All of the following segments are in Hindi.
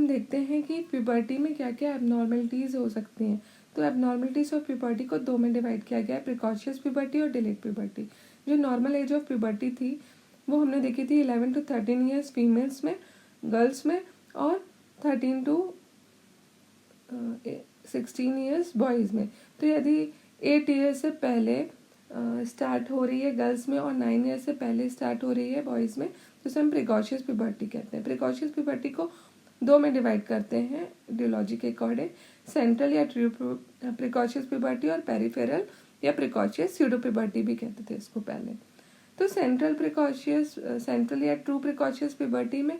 हम देखते हैं कि प्यूबर्टी में क्या क्या एबनॉर्मलिटीज़ हो सकती हैं। तो एबनॉर्मलिटीज़ ऑफ प्यूबर्टी को 2 में डिवाइड किया गया है, प्रिकॉशियस प्यूबर्टी और डिलेड प्यूबर्टी। जो नॉर्मल एज ऑफ प्यूबर्टी थी वो हमने देखी थी 11 to 13 ईयर्स फीमेल्स में, गर्ल्स में, और 13 to 16 ईयर्स बॉयज़ में। तो यदि 8 ईयर्स से पहले स्टार्ट हो रही है गर्ल्स में और 9 ईयर्स से पहले स्टार्ट हो रही है बॉयज़ में, तो उसे हम प्रिकॉशियस प्यूबर्टी कहते हैं। प्रिकॉशियस प्यूबर्टी को 2 में डिवाइड करते हैं आइडियोलॉजी के अकॉर्डिंग, सेंट्रल या ट्रू प्रिकॉशियस प्यूबर्टी और पेरिफेरल या प्रिकॉशियस स्यूडो प्यूबर्टी भी कहते थे इसको पहले। तो सेंट्रल या ट्रू प्रिकॉशियस प्यूबर्टी में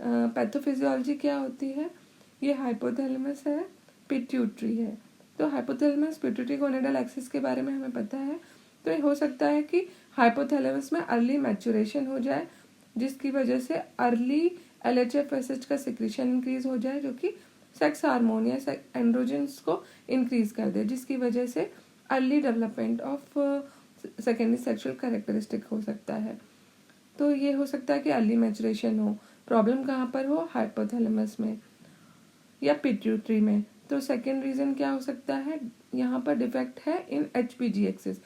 पैथोफिजियोलॉजी क्या होती है? ये हाइपोथैलेमस है, पिट्यूटरी है। तो हाइपोथैलेमस पिट्यूटरी गोनेडल एक्सिस के बारे में हमें पता है। तो ये हो सकता है कि हाइपोथैलेमस में अर्ली मैचुरेशन हो जाए, जिसकी वजह से अर्ली LHF-FSH का सिक्रीशन इंक्रीज हो जाए, जो कि सेक्स हार्मोन या एंड्रोजन्स को इंक्रीज कर दे, जिसकी वजह से early development of secondary sexual characteristic हो सकता है। तो ये हो सकता है कि अर्ली मैचुरेशन हो। प्रॉब्लम कहाँ पर हो? हाइपोथैलेमस में या पिट्यूटरी में। तो सेकेंड रीज़न क्या हो सकता है? यहाँ पर डिफेक्ट है इन HPG एक्सिस,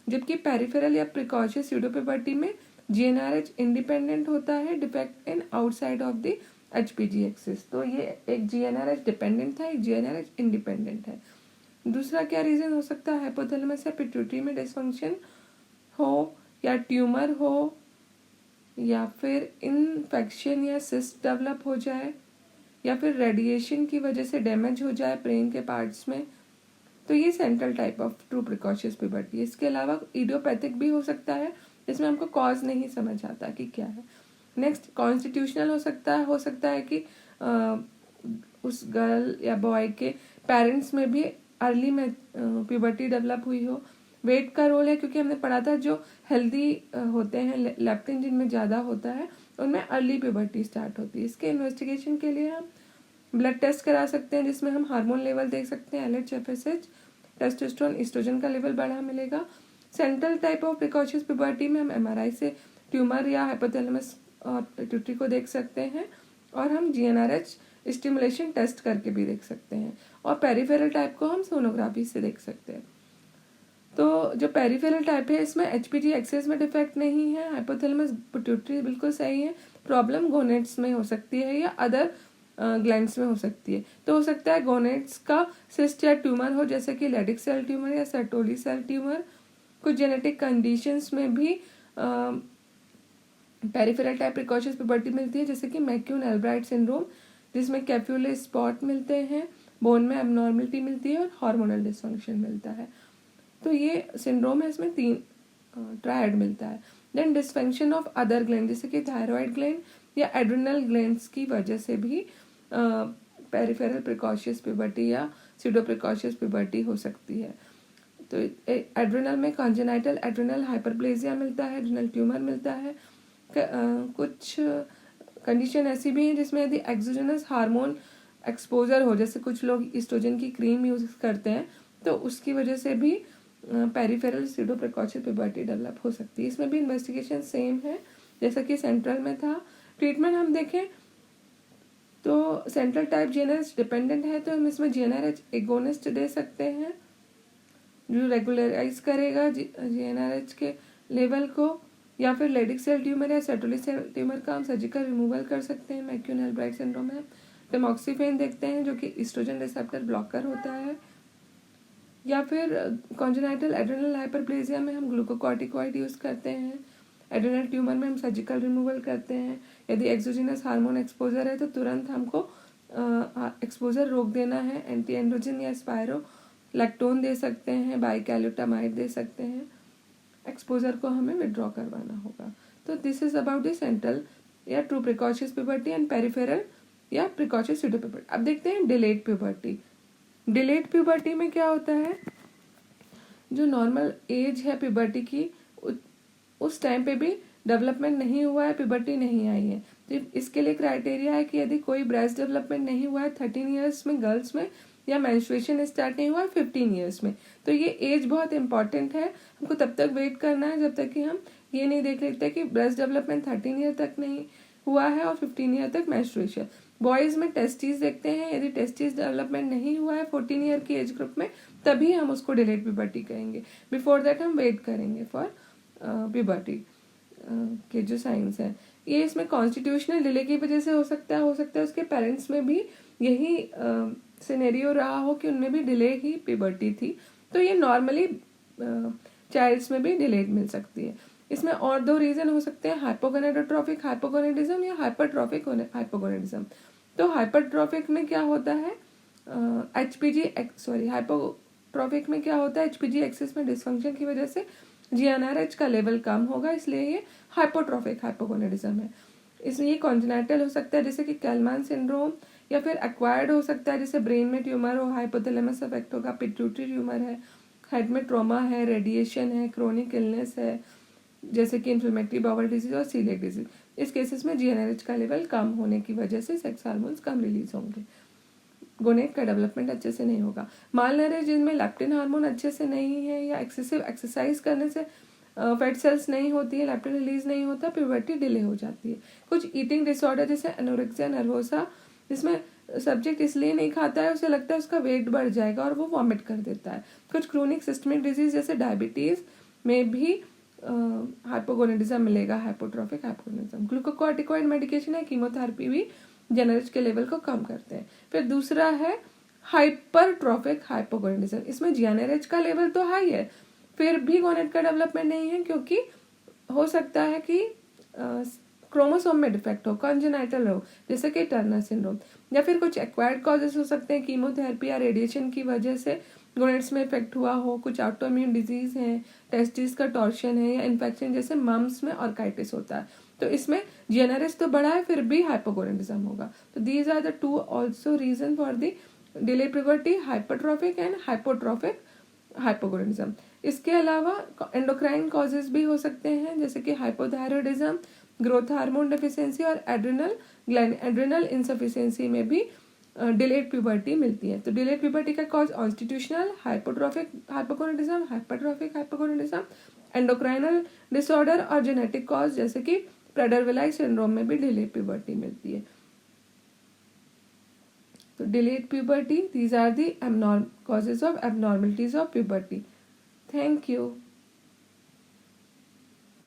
जबकि पेरिफेरल या प्रिकॉशियस स्यूडोप्यूबर्टी में GnRH इंडिपेंडेंट होता है, defect in outside of the HPG axis. तो ये एक GnRH डिपेंडेंट था, एक GnRH इंडिपेंडेंट है। दूसरा क्या रीज़न हो सकता है? हाइपोथैलेमस या पिट्यूटरी में डिसफंक्शन हो, या ट्यूमर हो, या फिर इन्फेक्शन या सिस्ट डेवलप हो जाए, या फिर रेडिएशन की वजह से डैमेज हो जाए ब्रेन के पार्ट्स में। तो ये central type of true precocious puberty. इसके अलावा इडियोपैथिक भी हो सकता है, इसमें हमको कॉज नहीं समझ आता कि क्या है। नेक्स्ट कॉन्स्टिट्यूशनल हो सकता है कि उस गर्ल या बॉय के पेरेंट्स में भी अर्ली में प्यूबर्टी डेवलप हुई हो। वेट का रोल है, क्योंकि हमने पढ़ा था जो हेल्दी होते हैं, लेप्टिन जिनमें ज़्यादा होता है, उनमें अर्ली प्यूबर्टी स्टार्ट होती है। इसके इन्वेस्टिगेशन के लिए हम ब्लड टेस्ट करा सकते हैं, जिसमें हम हार्मोन लेवल देख सकते हैं, LH-FSH, टेस्टोस्टेरोन, एस्ट्रोजन का लेवल बढ़ा मिलेगा। Central type of precocious puberty में हम MRI से ट्यूमर या हाइपोथैलेमस और पिट्यूटरी को देख सकते हैं, और हम GnRH स्टिमुलेशन टेस्ट करके भी देख सकते हैं, और पेरिफेरल टाइप को हम सोनोग्राफी से देख सकते हैं। तो जो पेरिफेरल टाइप है इसमें HPG एक्सेस में डिफेक्ट नहीं है, हाइपोथैलेमस पिट्यूटरी बिल्कुल सही है। प्रॉब्लम गोनेड्स में हो सकती है या अदर ग्लैंड्स में हो सकती है। तो हो सकता है गोनेड्स का सिस्ट या ट्यूमर हो, जैसे कि लेडिक सेल ट्यूमर या सर्टोली सेल ट्यूमर। कुछ जेनेटिक कंडीशंस में भी पेरिफेरल टाइप प्रिकॉशियस प्यूबर्टी मिलती है, जैसे कि मैक्यून-एल्ब्राइट सिंड्रोम, जिसमें कैफ्यूले स्पॉट मिलते हैं, बोन में एबनॉर्मलिटी मिलती है और हार्मोनल डिसफंक्शन मिलता है। तो ये सिंड्रोम है, इसमें 3 ट्रायड मिलता है। Then dysfunction of other gland, जैसे कि थायराइड ग्लैंड या एड्रिनल ग्लैंड्स की वजह से भी पेरिफेरल प्रिकॉशियस प्यूबर्टी या स्यूडो प्रिकॉशियस प्यूबर्टी हो सकती है। तो एड्रिनल में कॉन्जेनाइटल एड्रिनल हाइपरप्लेजिया मिलता है, एड्रिनल ट्यूमर मिलता है। कुछ कंडीशन ऐसी भी हैं जिसमें यदि एक्सोजेनस हार्मोन एक्सपोजर हो, जैसे कुछ लोग ईस्ट्रोजन की क्रीम यूज करते हैं, तो उसकी वजह से भी peripheral pseudo precocious puberty develop हो सकती है। इसमें भी इन्वेस्टिगेशन सेम है जैसा कि सेंट्रल में था। ट्रीटमेंट हम देखें तो सेंट्रल टाइप GnRH डिपेंडेंट है, तो हम इसमें GnRH एगोनिस्ट दे सकते हैं, जो रेगुलराइज करेगा GnRH के लेवल को, या फिर लेडिक सेल ट्यूमर या सर्टोली सेल ट्यूमर का हम सर्जिकल रिमूवल कर सकते हैं। मैक्यून-एल्ब्राइट सिंड्रोम में टेमोक्सिफेन देखते हैं, जो कि ईस्ट्रोजन रिसेप्टर ब्लॉकर होता है, या फिर कॉन्जेनाइटल एड्रिनल हाइपरप्लेजिया में हम ग्लूकोकॉर्टिकॉइड यूज़ करते हैं। एड्रिनल ट्यूमर में हम सर्जिकल रिमूवल करते हैं। यदि एक्सोजिनस हार्मोन एक्सपोजर है तो तुरंत हमको एक्सपोजर रोक देना है, एंटी एंड्रोजन या स्पायरोलैक्टोन दे सकते हैं, बाइकैल्यूटामाइड दे सकते हैं। एक्सपोजर को हमें विड्रॉ करवाना होगा। तो this is about the central या true precocious puberty and peripheral या प्रिकॉशियस स्यूडो प्यूबर्टी। अब देखते हैं डिलेड प्यूबर्टी। डिलेड प्यूबर्टी में क्या होता है? जो नॉर्मल एज है प्यूबर्टी की, उस टाइम पे भी डेवलपमेंट नहीं हुआ है, प्यूबर्टी नहीं आई है। तो इसके लिए क्राइटेरिया है कि यदि कोई ब्रेस्ट डेवलपमेंट नहीं हुआ है 13 ईयर्स में गर्ल्स में, या मेंस्ट्रुएशन स्टार्ट नहीं हुआ है 15 ईयर्स में। तो ये एज बहुत इंपॉर्टेंट है, हमको तब तक वेट करना है जब तक कि हम ये नहीं देख लेते कि ब्रेस्ट डेवलपमेंट 13 ईयर तक नहीं हुआ है और 15 ईयर तक मेंस्ट्रुएशन। बॉयज़ में टेस्टिस देखते हैं, यदि टेस्टिस डेवलपमेंट नहीं हुआ है 14 ईयर की एज ग्रुप में तभी हम उसको डिलेड प्यूबर्टी कहेंगे। बिफोर दैट हम वेट करेंगे फॉर प्यूबर्टी के जो साइंस हैं। ये इसमें कॉन्स्टिट्यूशनल डिले की वजह से हो सकता है उसके पेरेंट्स में भी यही सिनेरियो रहा हो कि उनमें भी डिले ही प्यूबर्टी थी, तो ये नॉर्मली चाइल्ड्स में भी डिलेड मिल सकती है। इसमें और 2 रीजन हो सकते हैं, हाइपोगोनेडोट्रोफिक हाइपोगोनेडिज्म या हाइपरट्रोफिक हाइपोगोनेडिज्म। तो हाइपरट्रोफिक में क्या होता है, हाइपोट्रोफिक में क्या होता है, एचपीजी एक्सिस में डिसफंक्शन की वजह से जीएनआरएच का लेवल कम होगा, इसलिए ये हाइपोट्रोफिक हाइपोगोनेडिज्म है। इसमें ये कॉन्जेनाइटल हो सकता है जैसे कि कैलमान सिंड्रोम, या फिर एक्वायर्ड हो सकता है जैसे ब्रेन में ट्यूमर हो, हाइपोथैलेमस अफेक्ट होगा, पिट्यूटरी ट्यूमर है, हेड में ट्रॉमा है, रेडिएशन है, क्रोनिक इलनेस है जैसे कि इन्फ्लेमेटरी बाउल डिजीज और सीलिएक डिजीज। इस केसेस में जीएनआरएच का लेवल कम होने की वजह से सेक्स हार्मोन्स कम रिलीज होंगे, गोनेट का डेवलपमेंट अच्छे से नहीं होगा। मालनरेज जिनमें लैप्टिन हार्मोन अच्छे से नहीं है या एक्सेसिव एक्सरसाइज करने से फैट सेल्स नहीं होती है, लैप्टिन रिलीज नहीं होता, प्यूबर्टी डिले हो जाती है। कुछ ईटिंग डिसऑर्डर जैसे एनोरेक्सिया नर्वोसा, जिसमें सब्जेक्ट इसलिए नहीं खाता है, उसे लगता है उसका वेट बढ़ जाएगा और वो वॉमिट कर देता है। कुछ क्रोनिक सिस्टमिक डिजीज जैसे डायबिटीज में भी हाइपोगोनेडिज्म मिलेगा, हाइपोट्रोफिक हाइपोगोनेडिज्म। ग्लूकोकॉर्टिकॉइड मेडिकेशन है, कीमोथेरेपी भी जेनरिच के लेवल को कम करते हैं। फिर दूसरा है हाइपरट्रोफिक हाइपोगोनेडिज्म। इसमें जीएनआरएच का लेवल तो हाई है, फिर भी गोनेट का डेवलपमेंट नहीं है, क्योंकि हो सकता है कि क्रोमोसोम में डिफेक्ट हो, कॉन्जेनाइटल हो जैसे कि टर्नर सिंड्रोम, या फिर कुछ एक्वायर्ड कॉजेस हो सकते हैं, कीमोथेरेपी या रेडिएशन की वजह से गोनेट्स में इफेक्ट हुआ हो, कुछ ऑटोइम्यून डिजीज है, टेस्टिस का टॉर्शन है, या इन्फेक्शन जैसे मम्स में ऑर्काइटिस होता है। तो इसमें जीएनआरएच तो बड़ा है फिर भी हाइपोगोनेडिज्म होगा। तो these are the 2 also reason for the delay puberty, hypertrophic and hypotrophic hypogonadism. इसके अलावा एंडोक्राइन कॉजेज भी हो सकते हैं जैसे कि हाइपोथायरॉयडिज्म, ग्रोथ हार्मोन डेफिशिएंसी और एड्रिनल इनसफिशिएंसी में भी डिलेड प्यूबर्टी मिलती है। तो डिलेड प्यूबर्टी का cause constitutional, hypotrophic hypogonadism, hypertrophic hypogonadism, endocrinal disorder और जेनेटिक कॉज जैसे कि प्रेडर-विलाई सिंड्रोम में भी डिलेड प्यूबर्टी मिलती है। तो delayed puberty, these are the causes of abnormalities of puberty. Thank you.